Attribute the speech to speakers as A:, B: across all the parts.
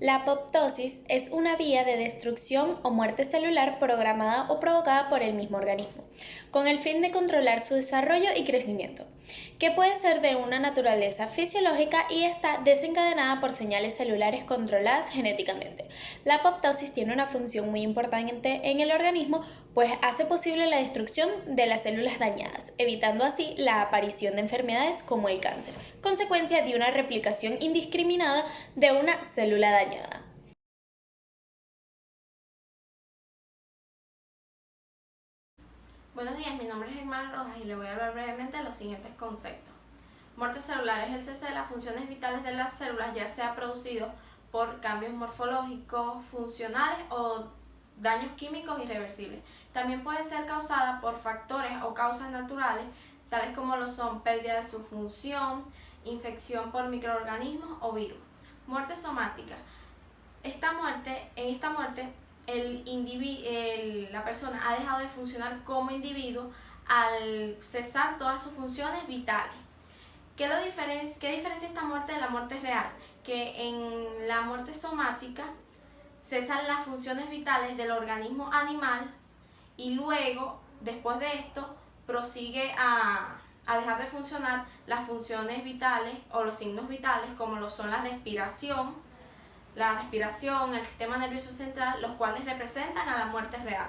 A: La apoptosis es una vía de destrucción o muerte celular programada o provocada por el mismo organismo, con el fin de controlar su desarrollo y crecimiento, que puede ser de una naturaleza fisiológica y está desencadenada por señales celulares controladas genéticamente. La apoptosis tiene una función muy importante en el organismo, pues hace posible la destrucción de las células dañadas, evitando así la aparición de enfermedades como el cáncer, consecuencia de una replicación indiscriminada de una célula dañada.
B: Buenos días, mi nombre es Germán Rojas y le voy a hablar brevemente de los siguientes conceptos. Muerte celular es el cese de las funciones vitales de las células, ya sea producido por cambios morfológicos, funcionales o daños químicos irreversibles. También puede ser causada por factores o causas naturales, tales como lo son pérdida de su función, infección por microorganismos o virus. Muerte somática. En esta muerte, la persona ha dejado de funcionar como individuo al cesar todas sus funciones vitales. ¿Qué diferencia esta muerte de la muerte real? Que en la muerte somática cesan las funciones vitales del organismo animal y luego, después de esto, prosigue a dejar de funcionar las funciones vitales o los signos vitales como lo son la respiración, el sistema nervioso central, los cuales representan a la muerte real.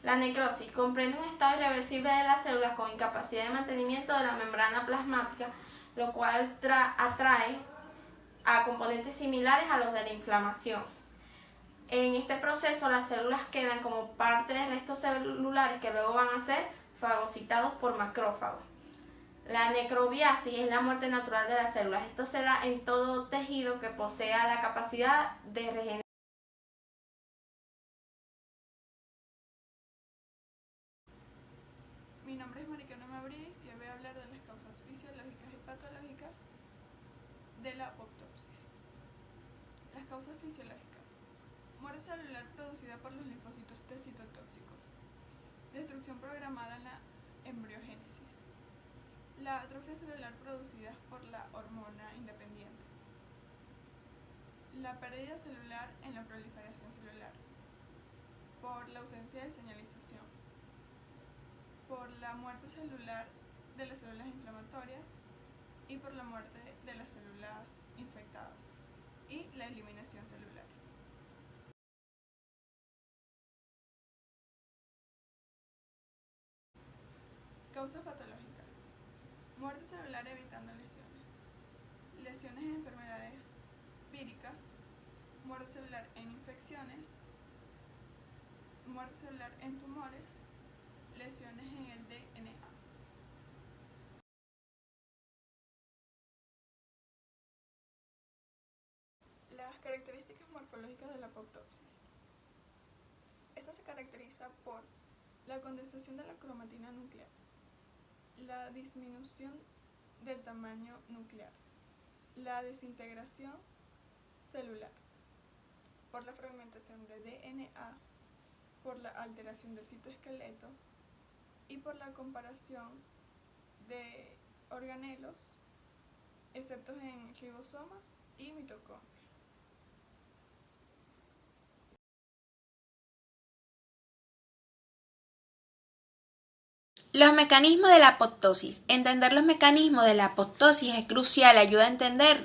B: La necrosis comprende un estado irreversible de las células con incapacidad de mantenimiento de la membrana plasmática, lo cual atrae a componentes similares a los de la inflamación. En este proceso, las células quedan como parte de restos celulares que luego van a ser fagocitados por macrófagos. La necrobiasis es la muerte natural de las células. Esto se da en todo tejido que posea la capacidad de regenerar.
C: Mi nombre es Mariana Mabriz y hoy voy a hablar de las causas fisiológicas y patológicas de la apoptosis. Las causas fisiológicas: muerte celular producida por los linfocitos T citotóxicos, destrucción programada en la embriogénesis, la atrofia celular producida por la hormona independiente, la pérdida celular en la proliferación celular, por la ausencia de señalización, por la muerte celular de las células inflamatorias y por la muerte de las células infectadas y la eliminación celular. Causas patológicas: muerte celular evitando lesiones, lesiones en enfermedades víricas, muerte celular en infecciones, muerte celular en tumores, lesiones en el DNA. Las características morfológicas de la apoptosis. Esta se caracteriza por la condensación de la cromatina nuclear, la disminución del tamaño nuclear, la desintegración celular, por la fragmentación de DNA, por la alteración del citoesqueleto y por la comparación de organelos, excepto en ribosomas y mitocondrias.
D: Los mecanismos de la apoptosis. Entender los mecanismos de la apoptosis es crucial, ayuda a entender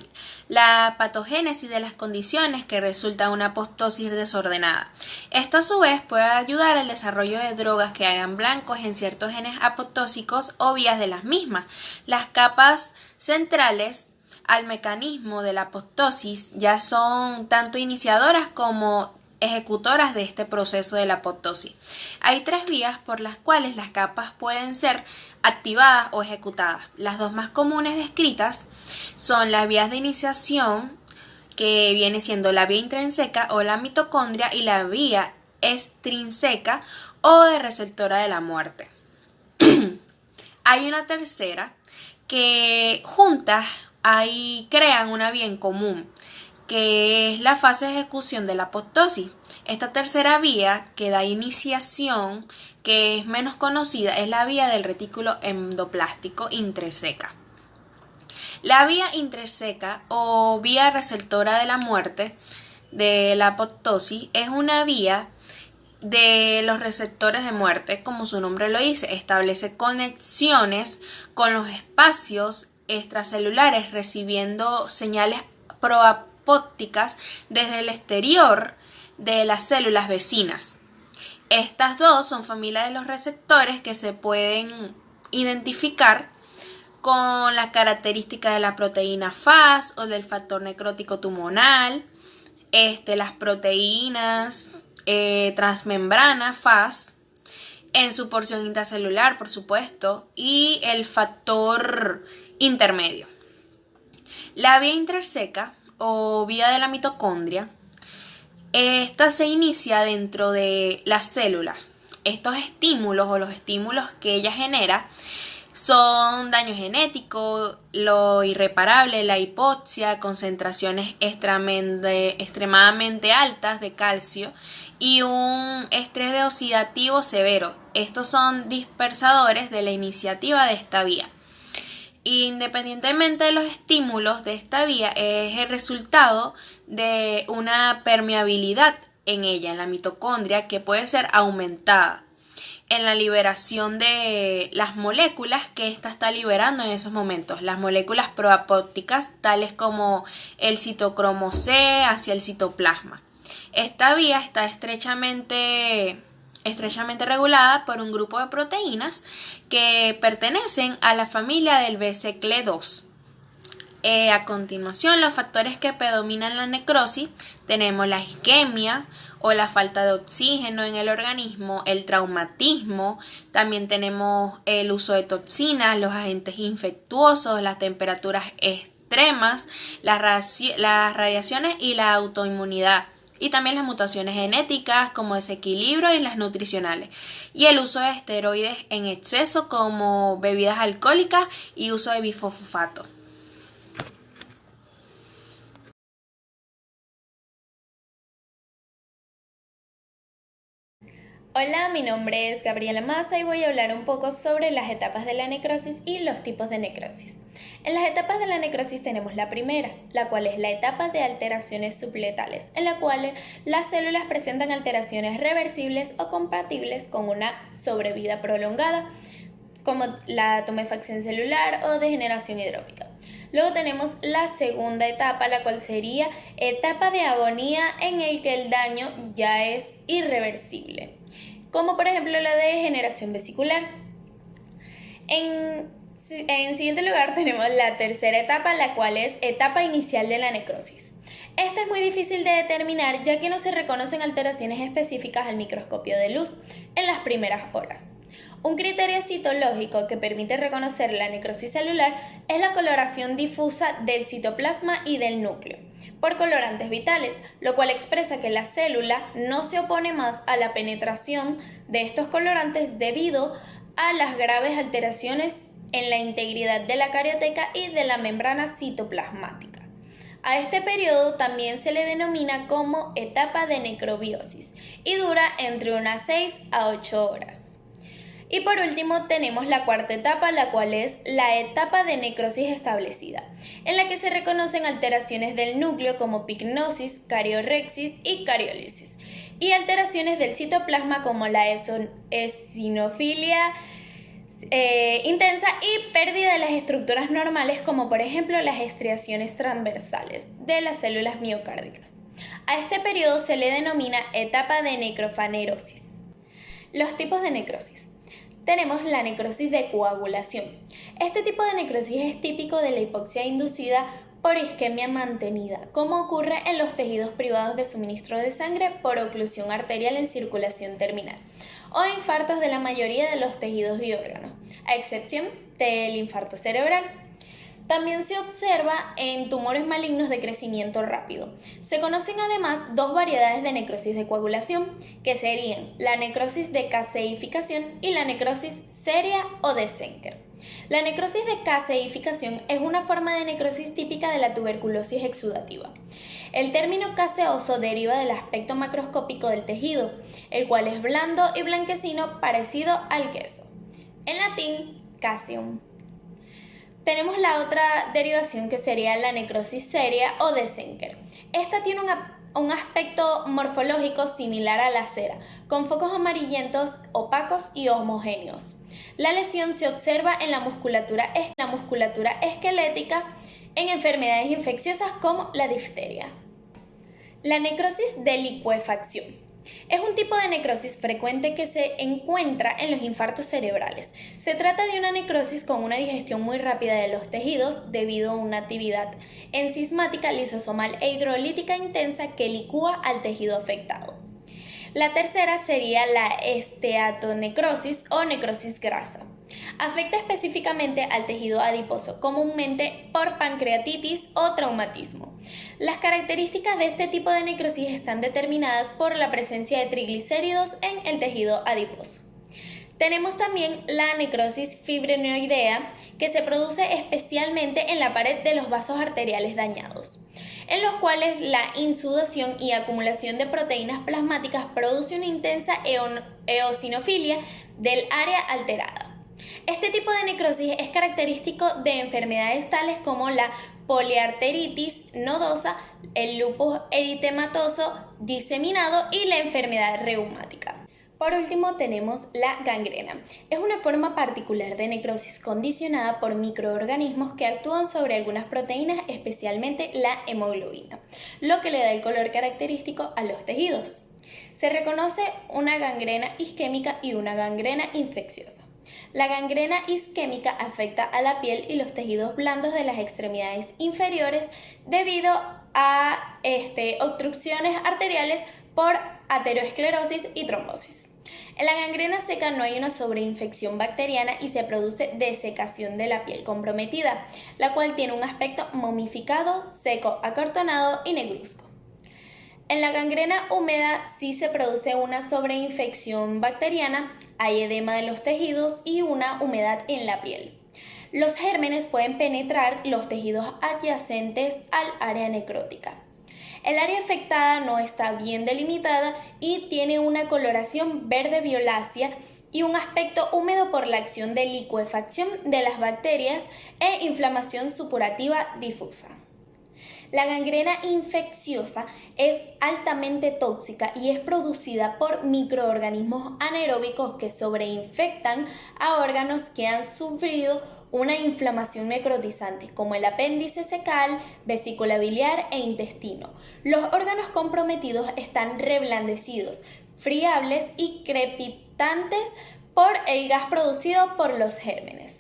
D: la patogénesis de las condiciones que resulta de una apoptosis desordenada. Esto a su vez puede ayudar al desarrollo de drogas que hagan blancos en ciertos genes apoptósicos o vías de las mismas. Las capas centrales al mecanismo de la apoptosis ya son tanto iniciadoras como ejecutoras de este proceso de la apoptosis. Hay tres vías por las cuales las capas pueden ser activadas o ejecutadas. Las dos más comunes descritas son las vías de iniciación, que viene siendo la vía intrínseca o la mitocondria, y la vía extrínseca o de receptora de la muerte. Hay una tercera que juntas ahí crean una vía en común, que es la fase de ejecución de la apoptosis. Esta tercera vía que da iniciación, que es menos conocida, es la vía del retículo endoplástico intrínseca. La vía interseca o vía receptora de la muerte de la apoptosis es una vía de los receptores de muerte, como su nombre lo dice, establece conexiones con los espacios extracelulares recibiendo señales proapópticas desde el exterior de las células vecinas. Estas dos son familias de los receptores que se pueden identificar con las características de la proteína FAS o del factor necrótico tumoral, las proteínas transmembrana FAS en su porción intracelular, por supuesto, y el factor intermedio. La vía interseca o vía de la mitocondria, esta se inicia dentro de las células. Estos estímulos o los estímulos que ella genera son daño genético, lo irreparable, la hipoxia, concentraciones extremadamente altas de calcio y un estrés oxidativo severo. Estos son dispersadores de la iniciativa de esta vía. Independientemente de los estímulos de esta vía, es el resultado de una permeabilidad en ella, en la mitocondria, que puede ser aumentada en la liberación de las moléculas que ésta está liberando en esos momentos, las moléculas proapópticas, tales como el citocromo C hacia el citoplasma. Esta vía está estrechamente regulada por un grupo de proteínas que pertenecen a la familia del BCL2. A continuación, los factores que predominan la necrosis, tenemos la isquemia o la falta de oxígeno en el organismo, el traumatismo, también tenemos el uso de toxinas, los agentes infectuosos, las temperaturas extremas, las radiaciones y la autoinmunidad. Y también las mutaciones genéticas como desequilibrio y las nutricionales. Y el uso de esteroides en exceso como bebidas alcohólicas y uso de bifosfato.
A: Hola, mi nombre es Gabriela Maza y voy a hablar un poco sobre las etapas de la necrosis y los tipos de necrosis. En las etapas de la necrosis tenemos la primera, la cual es la etapa de alteraciones subletales, en la cual las células presentan alteraciones reversibles o compatibles con una sobrevida prolongada, como la tumefacción celular o degeneración hidrópica. Luego tenemos la segunda etapa, la cual sería etapa de agonía en el que el daño ya es irreversible, como por ejemplo la degeneración vesicular. En siguiente lugar tenemos la tercera etapa, la cual es etapa inicial de la necrosis. Esta es muy difícil de determinar ya que no se reconocen alteraciones específicas al microscopio de luz en las primeras horas. Un criterio citológico que permite reconocer la necrosis celular es la coloración difusa del citoplasma y del núcleo por colorantes vitales, lo cual expresa que la célula no se opone más a la penetración de estos colorantes debido a las graves alteraciones en la integridad de la carioteca y de la membrana citoplasmática. A este periodo también se le denomina como etapa de necrobiosis y dura entre unas 6 a 8 horas. Y por último tenemos la cuarta etapa, la cual es la etapa de necrosis establecida, en la que se reconocen alteraciones del núcleo como pignosis, cariorrexis y cariólisis, y alteraciones del citoplasma como la eosinofilia intensa y pérdida de las estructuras normales como por ejemplo las estriaciones transversales de las células miocárdicas. A este periodo se le denomina etapa de necrofanerosis. Los tipos de necrosis. Tenemos la necrosis de coagulación. Este tipo de necrosis es típico de la hipoxia inducida por isquemia mantenida, como ocurre en los tejidos privados de suministro de sangre por oclusión arterial en circulación terminal, o infartos de la mayoría de los tejidos y órganos, a excepción del infarto cerebral. También se observa en tumores malignos de crecimiento rápido. Se conocen además dos variedades de necrosis de coagulación, que serían la necrosis de caseificación y la necrosis seria o de Senker. La necrosis de caseificación es una forma de necrosis típica de la tuberculosis exudativa. El término caseoso deriva del aspecto macroscópico del tejido, el cual es blando y blanquecino parecido al queso. En latín, caseum. Tenemos la otra derivación que sería la necrosis seria o de Senker. Esta tiene un aspecto morfológico similar a la cera, con focos amarillentos, opacos y homogéneos. La lesión se observa en la musculatura esquelética en enfermedades infecciosas como la difteria. La necrosis de licuefacción. Es un tipo de necrosis frecuente que se encuentra en los infartos cerebrales. Se trata de una necrosis con una digestión muy rápida de los tejidos debido a una actividad enzimática, lisosomal e hidrolítica intensa que licúa al tejido afectado. La tercera sería la esteatonecrosis o necrosis grasa. Afecta específicamente al tejido adiposo, comúnmente por pancreatitis o traumatismo. Las características de este tipo de necrosis están determinadas por la presencia de triglicéridos en el tejido adiposo. Tenemos también la necrosis fibrinoidea, que se produce especialmente en la pared de los vasos arteriales dañados, en los cuales la insudación y acumulación de proteínas plasmáticas produce una intensa eosinofilia del área alterada. Este tipo de necrosis es característico de enfermedades tales como la poliarteritis nodosa, el lupus eritematoso diseminado y la enfermedad reumática. Por último tenemos la gangrena. Es una forma particular de necrosis condicionada por microorganismos que actúan sobre algunas proteínas, especialmente la hemoglobina, lo que le da el color característico a los tejidos. Se reconoce una gangrena isquémica y una gangrena infecciosa. La gangrena isquémica afecta a la piel y los tejidos blandos de las extremidades inferiores debido a obstrucciones arteriales por aterosclerosis y trombosis. En la gangrena seca no hay una sobreinfección bacteriana y se produce desecación de la piel comprometida, la cual tiene un aspecto momificado, seco, acartonado y negruzco. En la gangrena húmeda sí se produce una sobreinfección bacteriana, hay edema de los tejidos y una humedad en la piel. Los gérmenes pueden penetrar los tejidos adyacentes al área necrótica. El área afectada no está bien delimitada y tiene una coloración verde violácea y un aspecto húmedo por la acción de licuefacción de las bacterias e inflamación supurativa difusa. La gangrena infecciosa es altamente tóxica y es producida por microorganismos anaeróbicos que sobreinfectan a órganos que han sufrido una inflamación necrotizante, como el apéndice fecal, vesícula biliar e intestino. Los órganos comprometidos están reblandecidos, friables y crepitantes por el gas producido por los gérmenes.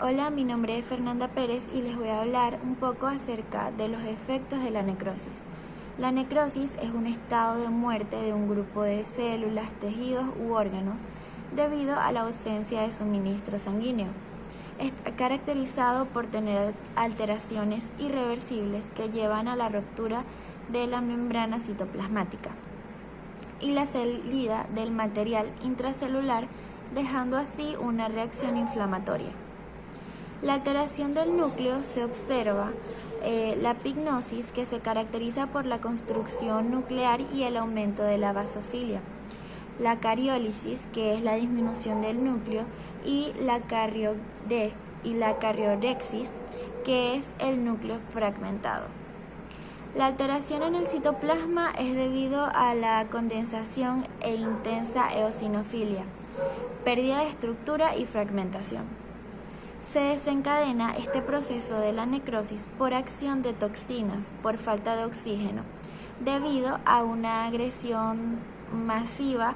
E: Hola, mi nombre es Fernanda Pérez y les voy a hablar un poco acerca de los efectos de la necrosis. La necrosis es un estado de muerte de un grupo de células, tejidos u órganos debido a la ausencia de suministro sanguíneo. Está caracterizado por tener alteraciones irreversibles que llevan a la ruptura de la membrana citoplasmática y la salida del material intracelular, dejando así una reacción inflamatoria. La alteración del núcleo se observa la pignosis, que se caracteriza por la construcción nuclear y el aumento de la basofilia, la cariólisis, que es la disminución del núcleo, y la cariorexis, que es el núcleo fragmentado. La alteración en el citoplasma es debido a la condensación e intensa eosinofilia, pérdida de estructura y fragmentación. Se desencadena este proceso de la necrosis por acción de toxinas, por falta de oxígeno, debido a una agresión masiva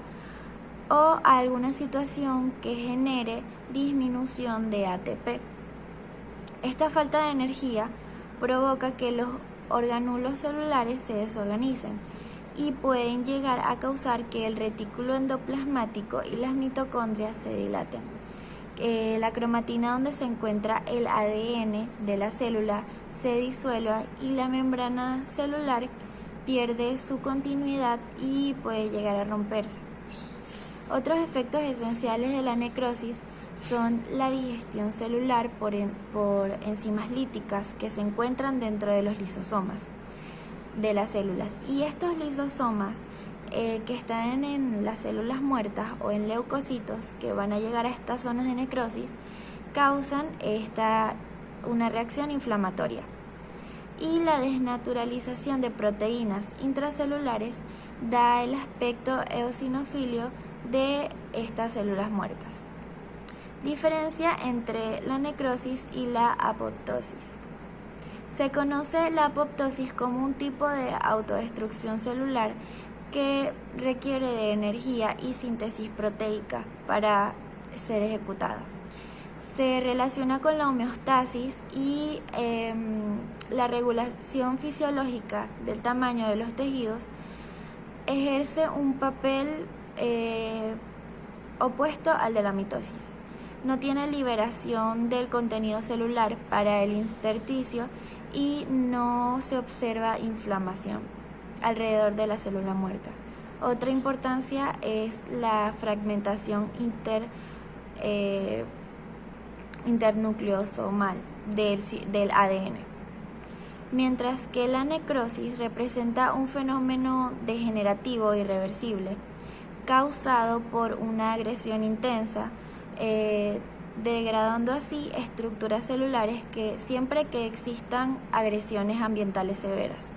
E: o a alguna situación que genere disminución de ATP. Esta falta de energía provoca que los orgánulos celulares se desorganicen y pueden llegar a causar que el retículo endoplasmático y las mitocondrias se dilaten. La cromatina, donde se encuentra el ADN de la célula, se disuelva y la membrana celular pierde su continuidad y puede llegar a romperse. Otros efectos esenciales de la necrosis son la digestión celular por enzimas líticas que se encuentran dentro de los lisosomas de las células, y estos lisosomas que están en las células muertas o en leucocitos que van a llegar a estas zonas de necrosis causan una reacción inflamatoria. Y la desnaturalización de proteínas intracelulares da el aspecto eosinofilio de estas células muertas. Diferencia entre la necrosis y la apoptosis. Se conoce la apoptosis como un tipo de autodestrucción celular que requiere de energía y síntesis proteica para ser ejecutada. Se relaciona con la homeostasis y la regulación fisiológica del tamaño de los tejidos. Ejerce un papel opuesto al de la mitosis. No tiene liberación del contenido celular para el intersticio y no se observa inflamación alrededor de la célula muerta. Otra importancia es la fragmentación internucleosomal del ADN. Mientras que la necrosis representa un fenómeno degenerativo irreversible causado por una agresión intensa, degradando así estructuras celulares siempre que existan agresiones ambientales severas.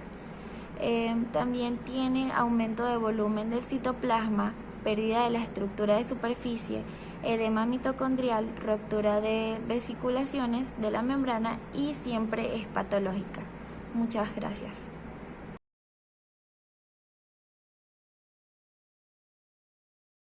E: También tiene aumento de volumen del citoplasma, pérdida de la estructura de superficie, edema mitocondrial, ruptura de vesiculaciones de la membrana y siempre es patológica. Muchas gracias.